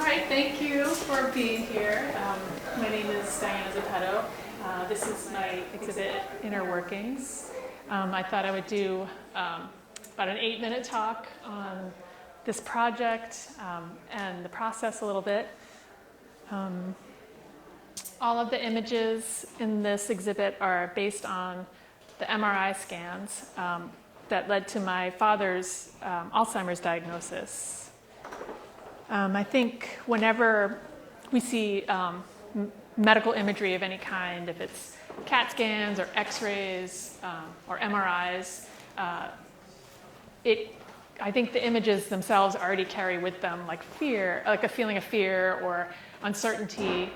All right, thank you for being here. My name is Zipeto. This is my exhibit, Inner Workings. I thought I would do about an 8-minute talk on this project and the process a little bit. All of the images in this exhibit are based on the MRI scans that led to my father's Alzheimer's diagnosis. I think whenever we see medical imagery of any kind, if it's CAT scans or X-rays or MRIs, I think the images themselves already carry with them like fear, like a feeling of fear or uncertainty,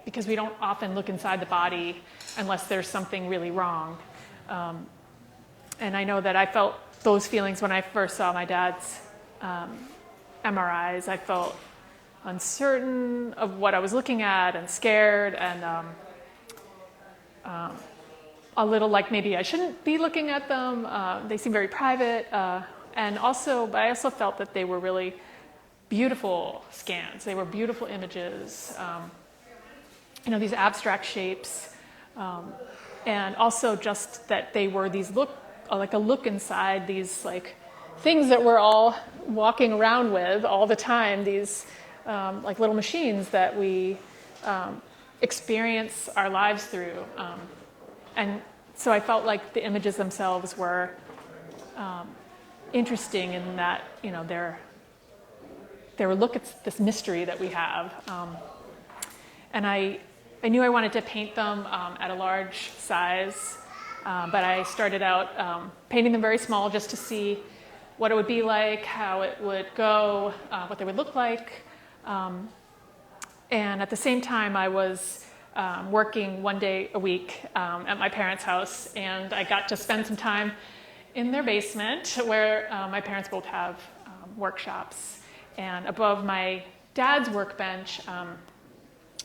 because we don't often look inside the body unless there's something really wrong. And I know that I felt those feelings when I first saw my dad's MRIs. I felt uncertain of what I was looking at and scared and a little like maybe I shouldn't be looking at them. They seem very private. But I also felt that they were really beautiful scans. They were beautiful images, these abstract shapes. And also just that they were these like a look inside these like things that we're all walking around with all the time, these like little machines that we experience our lives through. And so I felt like the images themselves were interesting in that, they were look at this mystery that we have. And I knew I wanted to paint them at a large size, but I started out painting them very small just to see what it would be like, how it would go, what they would look like. And at the same time, I was working one day a week at my parents' house, and I got to spend some time in their basement where my parents both have workshops. And above my dad's workbench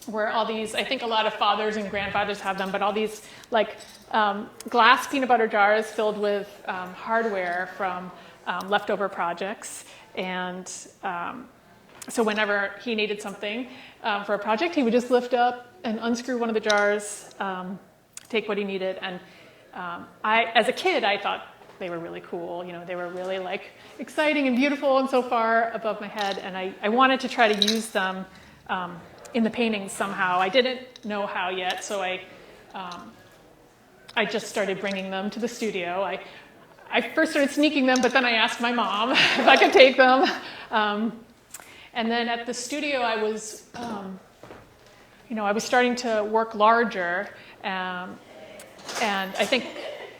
were all these, I think a lot of fathers and grandfathers have them, but all these like glass peanut butter jars filled with hardware from leftover projects. And so whenever he needed something for a project, he would just lift up and unscrew one of the jars, take what he needed. And as a kid, I thought they were really cool. They were really like exciting and beautiful and so far above my head. And I wanted to try to use them in the paintings somehow. I didn't know how yet, so I just started bringing them to the studio. I first started sneaking them, but then I asked my mom if I could take them. And then at the studio, I was starting to work larger. And I think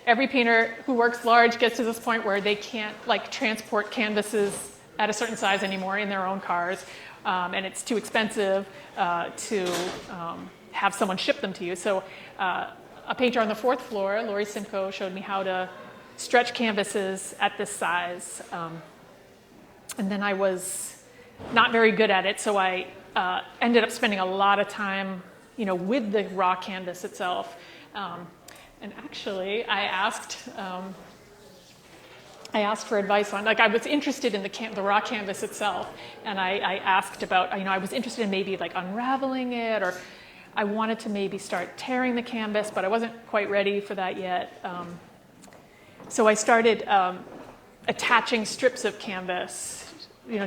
every painter who works large gets to this point where they can't like transport canvases at a certain size anymore in their own cars. And it's too expensive to have someone ship them to you. So a painter on the 4th floor, Lori Simcoe, showed me how to stretch canvases at this size. And then I was not very good at it, so I ended up spending a lot of time, with the raw canvas itself. And actually, I asked for advice on, I was interested in the raw canvas itself, and I asked about, I was interested in maybe like unraveling it, or I wanted to maybe start tearing the canvas, but I wasn't quite ready for that yet. So I started attaching strips of canvas,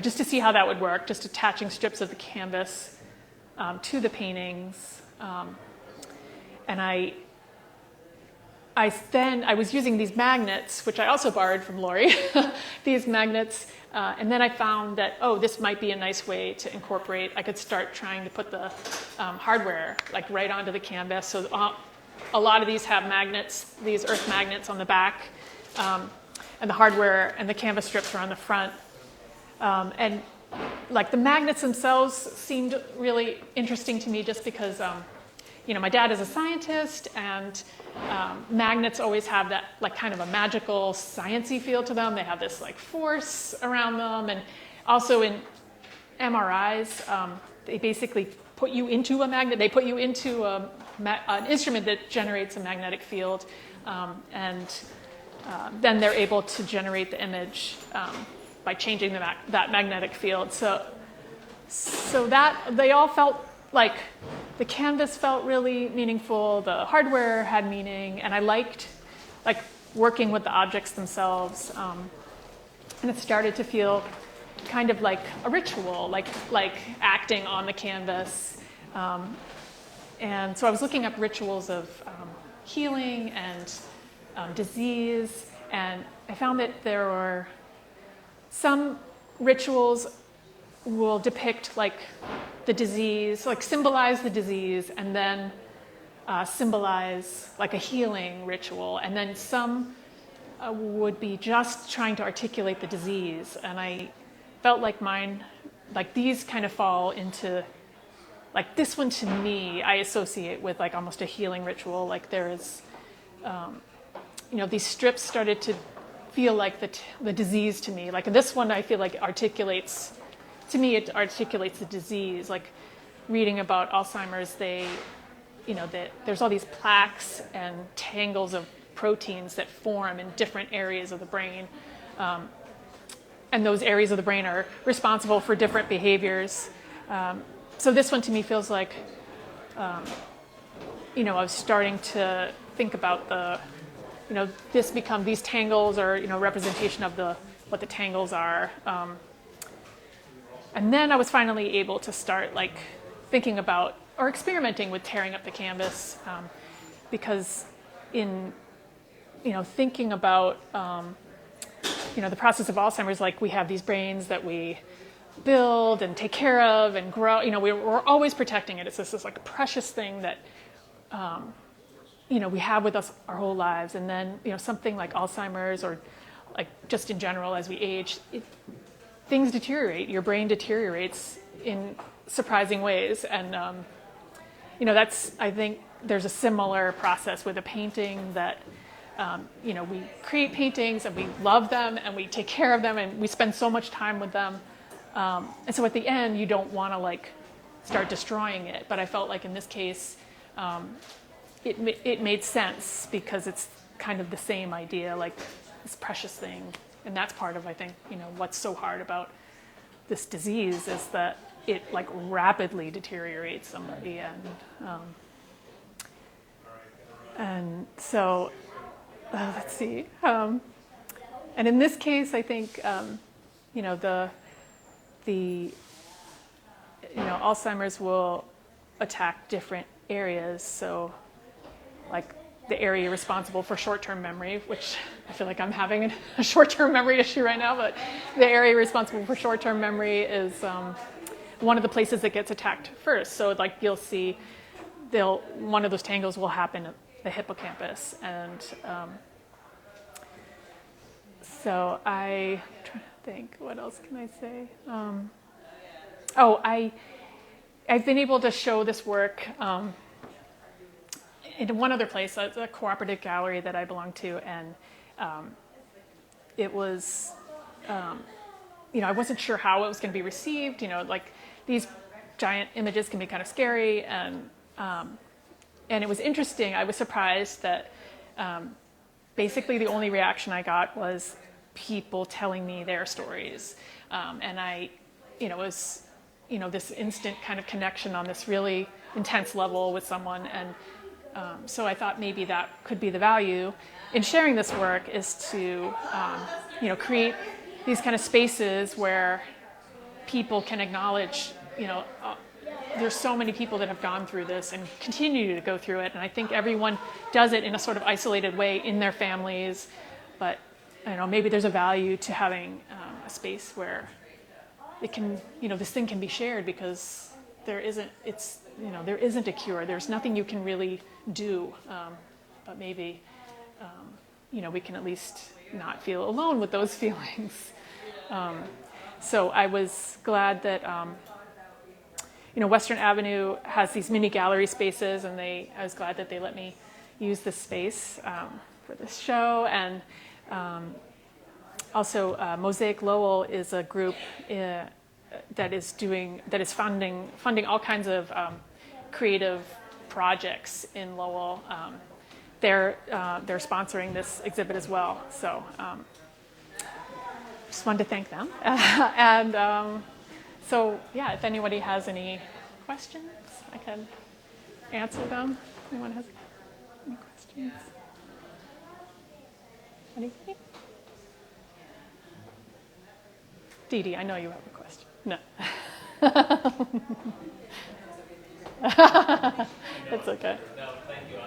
just to see how that would work, just attaching strips of the canvas to the paintings. And I was using these magnets, which I also borrowed from Lori, these magnets, and then I found that, this might be a nice way to incorporate. I could start trying to put the hardware like right onto the canvas. So a lot of these have magnets, these earth magnets on the back, and the hardware and the canvas strips are on the front. And like the magnets themselves seemed really interesting to me just because my dad is a scientist, and magnets always have that like kind of a magical sciencey feel to them. They have this like force around them, and also in MRIs, they basically put you into a magnet. They put you into an instrument that generates a magnetic field, and then they're able to generate the image by changing that magnetic field. So So they all felt like the canvas felt really meaningful, the hardware had meaning, and I liked like working with the objects themselves. And it started to feel kind of like a ritual, like acting on the canvas. And so I was looking up rituals of healing and disease, and I found that there were some rituals will depict like the disease, like symbolize the disease, and then symbolize like a healing ritual, and then some would be just trying to articulate the disease. And I felt like mine, like these kind of fall into, like this one to me, I associate with like almost a healing ritual. Like there is, these strips started to feel like the disease to me. Like this one I feel like articulates, to me it articulates the disease. Like reading about Alzheimer's, there's all these plaques and tangles of proteins that form in different areas of the brain. And those areas of the brain are responsible for different behaviors. So this one to me feels like, I was starting to think about these tangles are, representation of what the tangles are. And then I was finally able to start like thinking about or experimenting with tearing up the canvas, because in thinking about the process of Alzheimer's, like we have these brains that we build and take care of and grow. We're always protecting it. It's this like precious thing that we have with us our whole lives. And then something like Alzheimer's, or like just in general as we age, things deteriorate. Your brain deteriorates in surprising ways, and I think there's a similar process with a painting that. We create paintings and we love them and we take care of them and we spend so much time with them. And so at the end, you don't want to like start destroying it. But I felt like in this case, it made sense because it's kind of the same idea, like this precious thing. And that's part of, I think, what's so hard about this disease is that it like rapidly deteriorates somebody. And so, let's see. And in this case, I think, Alzheimer's will attack different areas. So, like the area responsible for short-term memory, which I feel like I'm having a short-term memory issue right now, but the area responsible for short-term memory is one of the places that gets attacked first. So, like you'll see, one of those tangles will happen at the hippocampus, and so I'm trying to think, what else can I say? I've been able to show this work in one other place, a cooperative gallery that I belong to, and it was, I wasn't sure how it was going to be received. Like these giant images can be kind of scary, and it was interesting. I was surprised that basically the only reaction I got was people telling me their stories. And it was, this instant kind of connection on this really intense level with someone. And so I thought maybe that could be the value in sharing this work, is to, create these kind of spaces where people can acknowledge, there's so many people that have gone through this and continue to go through it. And I think everyone does it in a sort of isolated way in their families. But, maybe there's a value to having a space where it can, this thing can be shared, because there isn't a cure. There's nothing you can really do. But maybe, we can at least not feel alone with those feelings. So I was glad that, Western Avenue has these mini gallery spaces, and I was glad that they let me use this space for this show. And also, Mosaic Lowell is a group that is funding all kinds of creative projects in Lowell. They're sponsoring this exhibit as well. So just wanted to thank them. And So yeah, if anybody has any questions, I can answer them. Anyone has any questions? Anybody? Dee Dee, I know you have a question. No. It's okay. No, thank you.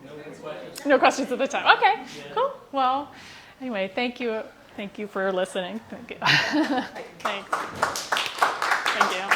No questions. No questions at the time. Okay, cool. Well, anyway, thank you. Thank you for listening. Thank you. Thanks. Thank you.